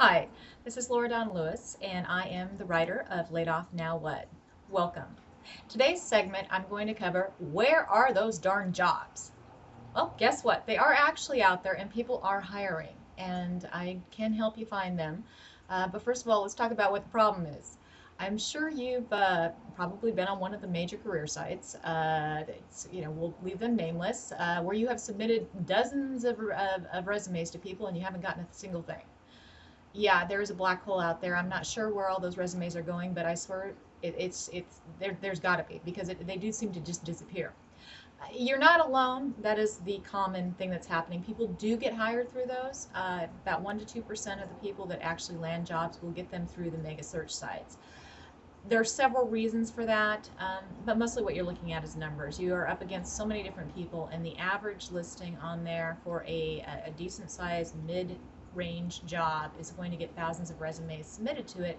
Hi, this is Laura Dawn Lewis, and I am the writer of Laid Off Now What? Welcome. Today's segment, I'm going to cover where are those darn jobs? Well, guess what? They are actually out there, and people are hiring, and I can help you find them. But first of all, let's talk about what the problem is. I'm sure you've probably been on one of the major career sites. We'll leave them nameless, where you have submitted dozens of resumes to people and you haven't gotten a single thing. Yeah, there is a black hole out there. I'm not sure where all those resumes are going, but I swear there's got to be because they do seem to just disappear. You're not alone. That is the common thing that's happening. People do get hired through those. About 1 to 2% of the people that actually land jobs will get them through the mega search sites. There are several reasons for that, but mostly what you're looking at is numbers. You are up against so many different people, and the average listing on there for a decent sized mid-range job is going to get thousands of resumes submitted to it.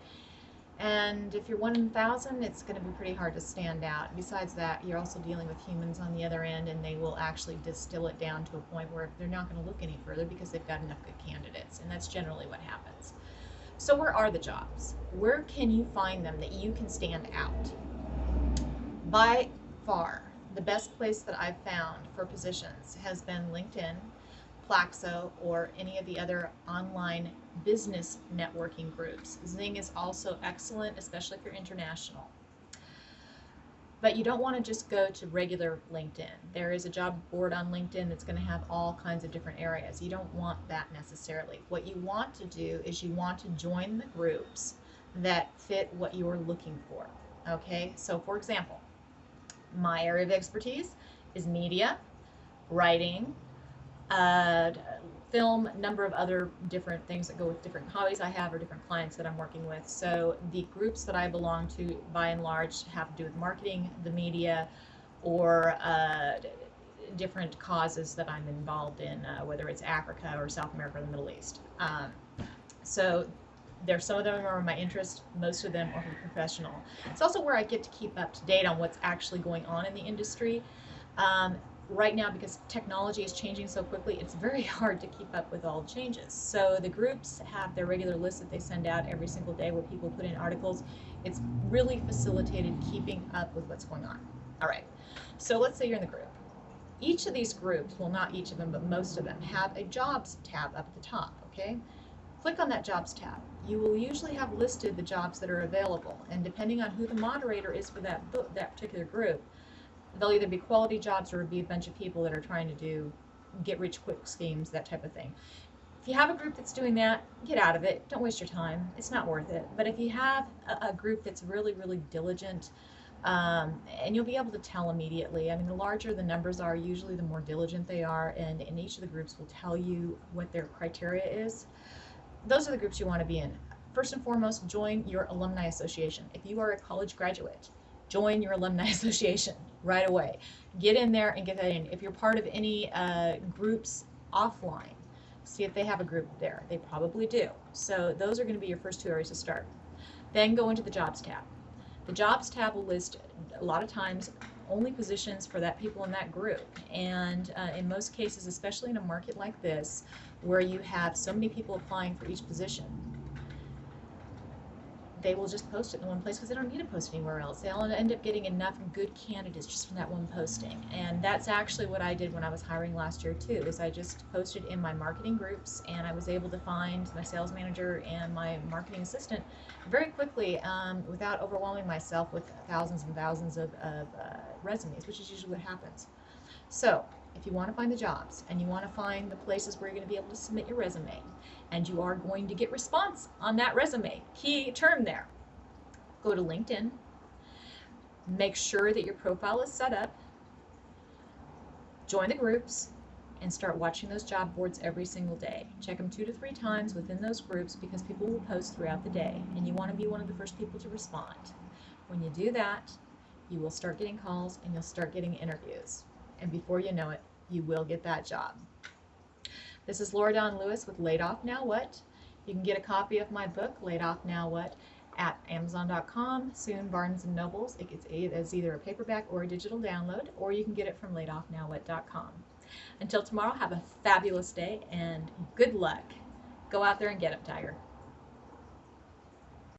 And if you're 1,000, it's going to be pretty hard to stand out. Besides that, you're also dealing with humans on the other end, and they will actually distill it down to a point where they're not going to look any further because they've got enough good candidates, and that's generally what happens. So where are the jobs? Where can you find them that you can stand out? By far, the best place that I've found for positions has been LinkedIn, Plaxo, or any of the other online business networking groups. Zing is also excellent, especially if you're international. But you don't want to just go to regular LinkedIn. There is a job board on LinkedIn that's going to have all kinds of different areas. You don't want that necessarily. What you want to do is you want to join the groups that fit what you're looking for. Okay, so for example, my area of expertise is media, writing, uh, film, number of other different things that go with different hobbies I have or different clients that I'm working with. So the groups that I belong to, by and large, have to do with marketing, the media, or different causes that I'm involved in, whether it's Africa or South America or the Middle East. So there's some of them are my interest, most of them are professional. It's also where I get to keep up to date on what's actually going on in the industry. Right now, because technology is changing so quickly, it's very hard to keep up with all the changes. So the groups have their regular list that they send out every single day where people put in articles. It's really facilitated keeping up with what's going on. All right, so let's say you're in the group. Each of these groups, well, not each of them, but most of them, have a jobs tab up at the top, okay? Click on that jobs tab. You will usually have listed the jobs that are available, and depending on who the moderator is for that particular group, they'll either be quality jobs or be a bunch of people that are trying to do get rich quick schemes, that type of thing. If you have a group that's doing that, get out of it. Don't waste your time. It's not worth it. But if you have a group that's really, really diligent, and you'll be able to tell immediately. I mean, the larger the numbers are, usually the more diligent they are, and each of the groups will tell you what their criteria is. Those are the groups you want to be in. First and foremost, join your alumni association. If you are a college graduate, join your alumni association right away. Get in there and get that in. If you're part of any groups offline, see if they have a group there. They probably do. So those are going to be your first two areas to start. Then go into the jobs tab. The jobs tab will list a lot of times only positions for that people in that group. And in most cases, especially in a market like this, where you have so many people applying for each position, they will just post it in one place because they don't need to post anywhere else. They'll end up getting enough good candidates just from that one posting. And that's actually what I did when I was hiring last year too, is I just posted in my marketing groups, and I was able to find my sales manager and my marketing assistant very quickly, without overwhelming myself with thousands and thousands of resumes, which is usually what happens. So if you want to find the jobs and you want to find the places where you're going to be able to submit your resume, and you are going to get response on that resume, key term there, go to LinkedIn, make sure that your profile is set up, join the groups, and start watching those job boards every single day. Check them 2 to 3 times within those groups because people will post throughout the day, and you want to be one of the first people to respond. When you do that, you will start getting calls and you'll start getting interviews. And before you know it, you will get that job. This is Laura Dawn Lewis with Laid Off Now What. You can get a copy of my book, Laid Off Now What, at Amazon.com, soon Barnes & Nobles. It gets as either a paperback or a digital download, or you can get it from LaidOffNowWhat.com. Until tomorrow, have a fabulous day and good luck. Go out there and get 'em, Tiger.